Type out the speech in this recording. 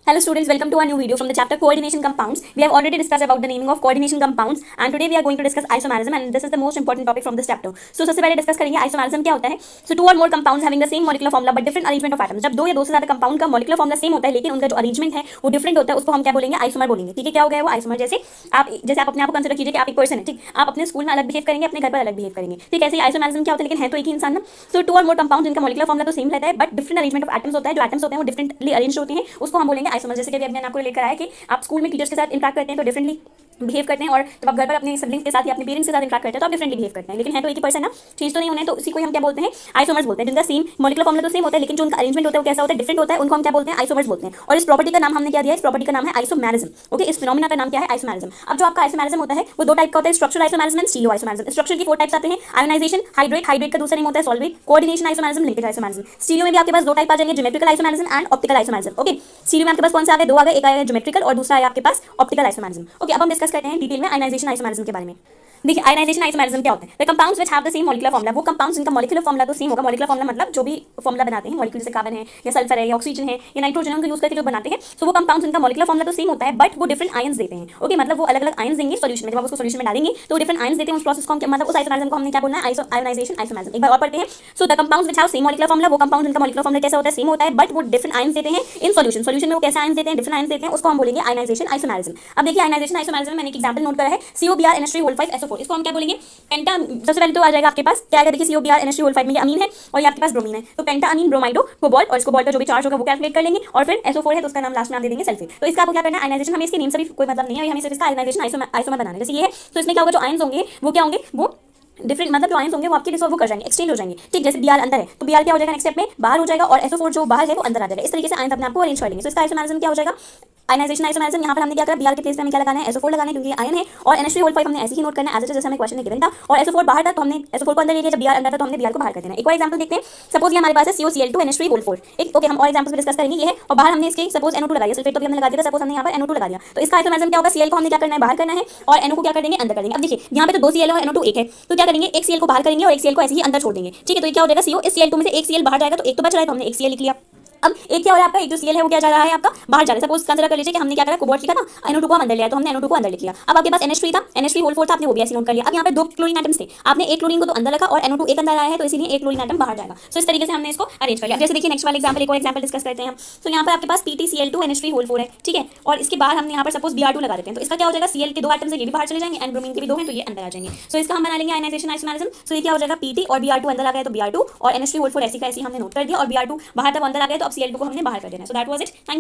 Hello students, welcome to our new video from the chapter Coordination Compounds. We have already discussed about the naming of coordination compounds and today we are going to discuss isomerism and this is the most important topic from this chapter. So सबसे पहले discuss करेंगे isomerism क्या होता है. So two or more compounds having the same molecular formula but different arrangement of atoms. जब दो या दो से ज्यादा कंपाउंड का molecular formula सेम होता है लेकिन उनका जो अरेंजमेंट है वो डिफरेंट होता है उसको हम क्या बोलेंगे आइसोमर बोलेंगे. ठीक है, क्या हो गया वो आइसोमर. जैसे आप अपने आप को कंसिडर कीजिए कि आप एक पर्सन है. ठीक, आप अपने स्कूल में अलग बिहेव करेंगे, अपने घर पर अलग बिहेव करेंगे. ठीक, ऐसे आइसोमेरिज्म क्या होता है लेकिन है तो एक ही इंसान ना. सो टू और मोर कंपाउंड जिनका मोलेकुलर फॉर्मूला तो सेम रहता है but different arrangement of atoms होता है. जो एटम्स होते हैं वो डिफरेंटली अरेंज होते हैं उसको हम बोलेंगे आइसोमर. जैसे कि अभी मैंने आपको रिलेट कराया कि आप स्कूल में टीचर्स के साथ इंटरेक्ट करते हैं तो डिफरेंटली बिहेव करते हैं और जब आप घर पर अपने सिबलिंग्स के साथ या अपने पेरेंट्स के साथ इंटरेक्ट करते हैं तो आप डिफरेंटली बिहेव करते हैं लेकिन है तो एक ही पर्सन ना, चेंज तो नहीं होने. तो उसी को हम क्या बोलते हैं आइसोमर्स बोलते हैं. जिनका सेम मोलेकुलर फॉर्मूला तो सेम होता है लेकिन जो उनका अरेंजमेंट होता है वो कैसा होता है, डिफरेंट होता है. उनको हम क्या बोलते हैं आइसोमर्स बोलते हैं. और इस प्रॉपर्टी का नाम हमने क्या दिया है, इस प्रॉपर्टी का नाम है आइसोमेरिज्म. ओके, इस फिनोमेना का नाम क्या है आइसोमेरिज्म. अब जो आपका आइसोमेरिज्म होता है वो दो टाइप का होता है, structural isomerism and stereo isomerism. Structure की फोर टाइप्स आते हैं, आयोनाइजेशन, हाइड्रेट का दूसरा नेम होता है solvate, coordination isomerism, linkage isomerism. Stereo में भी आपके पास दो टाइप आ जाएंगे, geometrical isomerism and optical isomerism. Okay, stereo में आपके पास कौन सा आ गया, दो आ गए, एक आया ज्योमेट्रिकल और दूसरा आया आपके पास ऑप्टिकल आइसोमेरिज्म. ओके, अब हम डिस्कस करते हैं डिटेल में आयोनाइजेशन आइसोमेरिज्म के बारे में. देखिए आयोनाइजेशन आइसोमेरिज्म क्या होता है. The compounds which have the same molecular formula, वो कंपाउंड्स जिनका मॉलिक्यूलर फॉर्मूला तो सेम होगा. मॉलिक्यूलर फॉर्मूला मतलब जो भी फॉर्मूला बनाते हैं मॉलिक्यूल, जैसे कार्बन है या सल्फर है या ऑक्सीजन है या नाइट्रोजन है, उनको यूज करके जो बनाते हैं तो वो कंपाउंड्स जिनका मॉलिक्यूलर फॉर्मूला तो सेम होता है बट वो डिफरेंट आयंस देते हैं. ओके, मतलब वो अलग अलग आयंस देंगे सॉल्यूशन में. जब आप उसको सॉल्यूशन में डालेंगे तो डिफरेंट आयंस देते हैं. उस प्रोसेस को हम मतलब उस आइसोमेरिज्म को हमने क्या बोलना है आयोनाइजेशन आइसोमेरिज्म. एक बार और पढ़ते हैं. So the compounds which have same molecular formula, वो कंपाउंड जिनका मॉलिक्यूलर फॉर्मूला कैसा होता है सेम होता है बट वो डिफरेंट आयंस देते हैं इन सॉल्यूशन. सॉल्यूशन में वो कैसे आयंस देते हैं, डिफरेंट आयंस देते हैं, उसको हम बोलेंगे आयोनाइजेशन आइसोमेरिज्म. अब देखिए आयोनाइजेशन आइसोमेरिज्म में मैंने एक एग्जांपल नोट करा है, COBr NH3O5SO4. इसको हम क्या बोलेंगे पेंटा. सबसे पहले तो आ जाएगा आपके पास क्या आएगा, देखिए COBr NH3O5 में ये अमीन है और ये आपके पास ब्रोमीन है तो पेंटा अमीन ब्रोमाइडो कोबाल्ट और इसको कोबाल्ट का जो भी चार्ज होगा वो कैलकुलेट कर लेंगे और फिर SO4 है तो उसका नाम लास्ट में आप दे देंगे सल्फेट. तो इसका आपको क्या करना है आयोनाइजेशन. हमें इसके नेम से भी कोई मतलब नहीं है, हमें सिर्फ इसका आयोनाइजेशन आइसोमर बनाना है. जैसे ये है तो इसमें क्या होगा, जो आयंस होंगे वो क्या होंगे, वो डिफरेंट मतलब जो आयंस होंगे वो आपके डिसॉल्व कर जाएंगे, एक्सचेंज हो जाएंगे. ठीक, जैसे Br अंदर है तो Br क्या हो जाएगा नेक्स्ट स्टेप में बाहर हो जाएगा और SO4 जो बाहर है वो अंदर आ जाएगा. इस तरीके से आयंस अपने आप को अरेंज कर लेंगे. तो इसका आइसोमेरिज्म क्या हो जाएगा आयोनाइजेशन आइसोमेरिज्म. यहाँ पर हमने क्या करा, Br के प्लेस पे हमें क्या लगाना है SO4 लगाना है क्योंकि ये आयन है और NH3O5 हमने ऐसे ही नोट करना है एज इट इज जैसे हमें क्वेश्चन में गिवन था. और SO4 बाहर था तो हमने SO4 को अंदर ले लिया, जब Br अंदर था तो हमने Br को बाहर कर देना. एक और एग्जांपल देखते हैं. सपोज ये हमारे पास है COCl2 NH3O4. एक ओके, हम और एग्जांपल्स डिस्कस करेंगे. ये है और बाहर हमने इसके सपोज NO2 लगाया, सल्फेट तो भी हमने लगा दिया था, सपोज हमने यहाँ पर NO2 लगा दिया. तो इसका आइसोमेरिज्म क्या होगा, Cl को हमने क्या करना है बाहर करना है और NO को क्या कर देंगे अंदर कर देंगे. अब देखिए यहाँ पे तो दो Cl और NO2 एक है तो क्या करेंगे एक Cl को बाहर करेंगे और एक Cl को ऐसे ही अंदर छोड़ देंगे. ठीक है, तो ये क्या हो जाएगा CO, इस Cl2 में से एक Cl बाहर जाएगा तो एक तो बच रहा है तो हमने एक Cl लिख लिया. अब एक क्या हो रहा है आपका, एक जो Cl है वो क्या जा रहा है आपका बाहर जा रहा है. सपोज कंसीडर कर लीजिए कि हमने क्या करा, कोबाल्ट लिखा था, NO2 को हम अंदर लिया तो हमने NO2 को अंदर लिख लिया. अब आपके पास NH3 था, NH3O4 था, आपने वो भी ऐसे नोट कर लिया. अब यहाँ पे दो क्लोरीन एटम्स थे, आपने एक क्लोरीन को तो अंदर रखा और NO2 एक अंदर आया है तो इसीलिए एक क्लोरीन एटम बाहर जाएगा. सो इस तरीके से हमने इसको अरेंज कर लिया. जैसे देखिए नेक्स्ट वाला एग्जांपल, एक और एग्जांपल डिस्कस करते हैं हम. तो यहाँ पर आपके पास PtCl2 NH3O4 है. ठीक है, और इसके बाद हमने यहाँ पर सपोज Br2 लगा देते हैं तो इसका क्या हो जाएगा, Cl के दो एटम्स है ये भी बाहर चले जाएंगे एंड ब्रोमीन के भी दो हैं तो ये अंदर आ जाएंगे. सो इसका हम बना लेंगे आयोनाइजेशन आइसोमेरिज्म. सो ये क्या हो जाएगा Pt और Br2 अंदर आ गया तो Br2 और NH3O4 ऐसी का ऐसी हमने नोट कर दिया और Br2 बाहर तक अंदर आ गया तो अब Cl2 को हमने बाहर कर देना. So that was it.